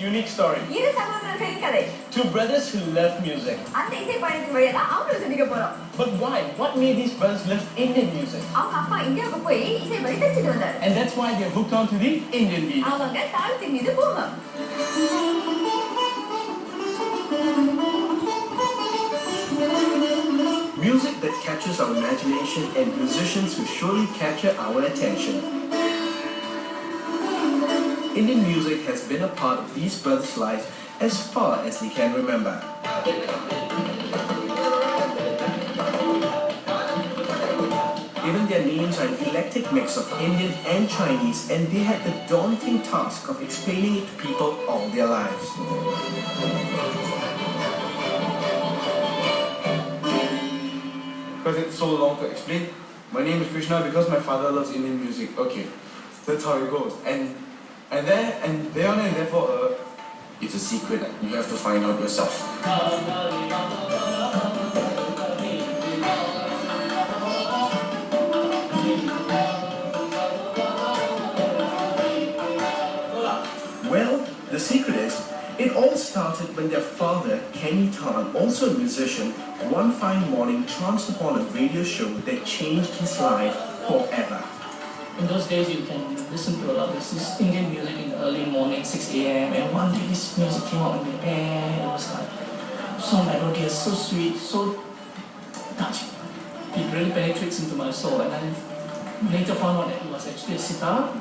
unique story. Two brothers who love music. But why? What made these brothers love Indian music? And that's why they're hooked on to the Indian beat. Music that captures our imagination and musicians who surely capture our attention. Indian music has been a part of these brothers' lives as far as they can remember. Even their names are an eclectic mix of Indian and Chinese, and they had the daunting task of explaining it to people all their lives. Because it's so long to explain. My name is Krsna because my father loves Indian music. Okay, that's how it goes. And therefore, it's a secret. You have to find out yourself. Well, the secret is, it all started when their father, Kenny Tan, also a musician, one fine morning chanced upon a radio show that changed his life forever. In those days, you can listen to a lot of this Indian music in the early morning, 6 a.m. And one day, this music came out in the air. It was like so melodious, so sweet, so touching. It really penetrates into my soul. And I later found out that it was actually a sitar,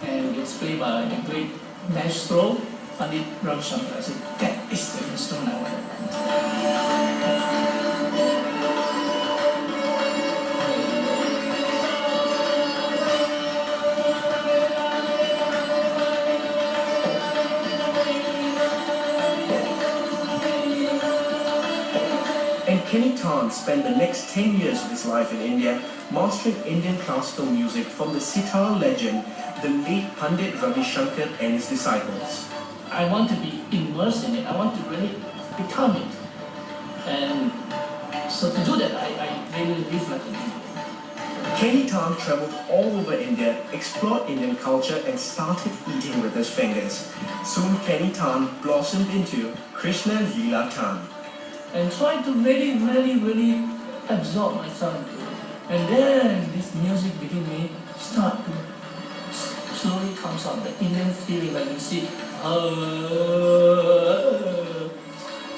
and it's played by the great maestro, Pandit Ravi Shankar. I said, that is the instrument I want. And Kenny Tan spent the next 10 years of his life in India mastering Indian classical music from the Sitar legend, the late Pandit Ravi Shankar and his disciples. I want to be immersed in it. I want to really become it. And so to do that, I really live like an Indian. Kenny Tan traveled all over India, explored Indian culture and started eating with his fingers. Soon Kenny Tan blossomed into Krsna Tan. And try to really absorb myself into it. And then this music within me start to slowly comes out, the Indian feeling like you see.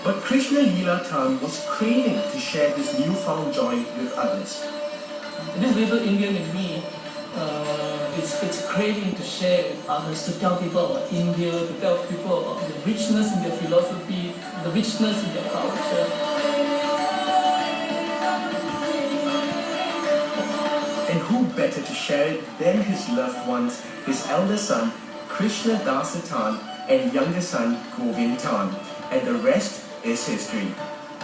But Krsna Tan was craving to share this newfound joy with others. This little Indian in me, it's craving to share with others, to tell people about India, to tell people about the richness in their philosophy, the richness in their culture. And who better to share it than his loved ones, his elder son, Krsna Tan, and younger son, Govin Tan. And the rest is history.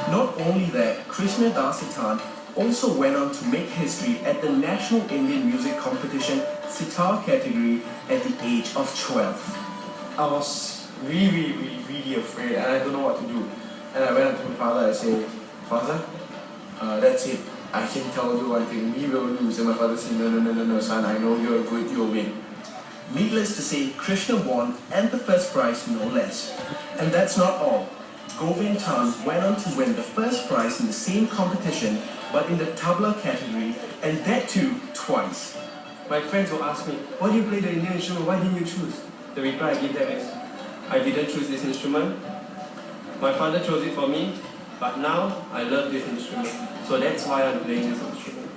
Not only that, Krsna Tan also went on to make history at the National Indian Music Competition Sitar category at the age of 12. I was really afraid and I don't know what to do. And I went up to my father and I said, Father, that's it. I can tell you one thing, we will lose. And my father said, no, son, I know you're good, you'll win. Needless to say, Krsna won and the first prize no less. And that's not all. Govin Tan went on to win the first prize in the same competition, but in the Tabla category, and that too twice. My friends will ask me, why do you play the Indian instrument? Why didn't you choose? The reply I give them is, I didn't choose this instrument. My father chose it for me, but now I love this instrument. So that's why I'm playing this instrument.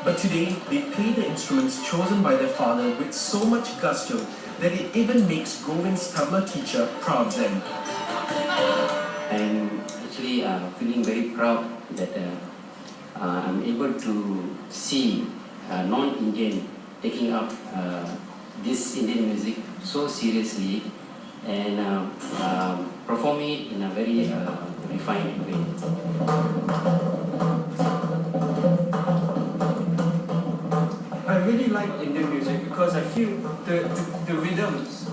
But today, they play the instruments chosen by their father with so much gusto that it even makes Govin's Tabla teacher proud then. I'm actually feeling very proud that I'm able to see non-Indian taking up this Indian music so seriously and performing it in a very refined way. I really like Indian music because I feel the rhythms,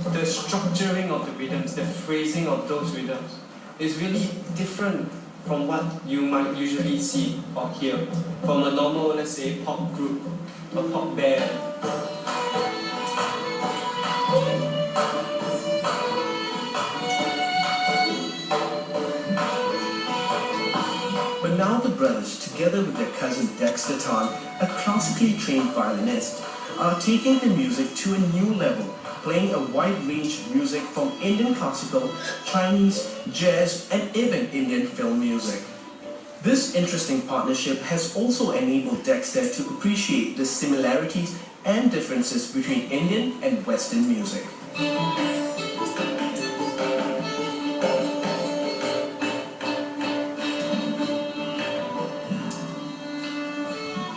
the structuring of the rhythms, the phrasing of those rhythms is really different from what you might usually see or hear from a normal, let's say, pop group, a pop band. together with their cousin Dexter Tan, a classically trained violinist, are taking the music to a new level, playing a wide range of music from Indian classical, Chinese, jazz, and even Indian film music. This interesting partnership has also enabled Dexter to appreciate the similarities and differences between Indian and Western music.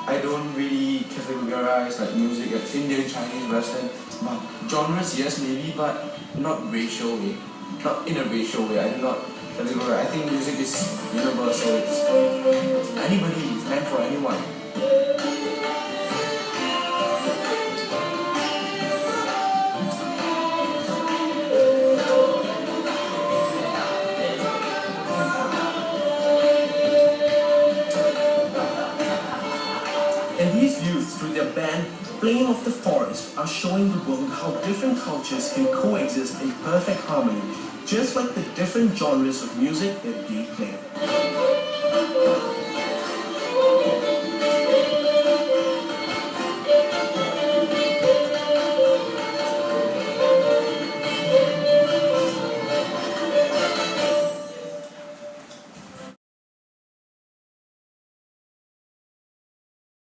I don't really categorize like music as Indian, Chinese, Western, but genres yes maybe, but not racial way, not in a racial way. I do not categorize. I think music is universal. It's anybody, it's meant for anyone. And these youths, through their band Flame of the Forest, are showing the world how different cultures can coexist in perfect harmony, just like the different genres of music that they play.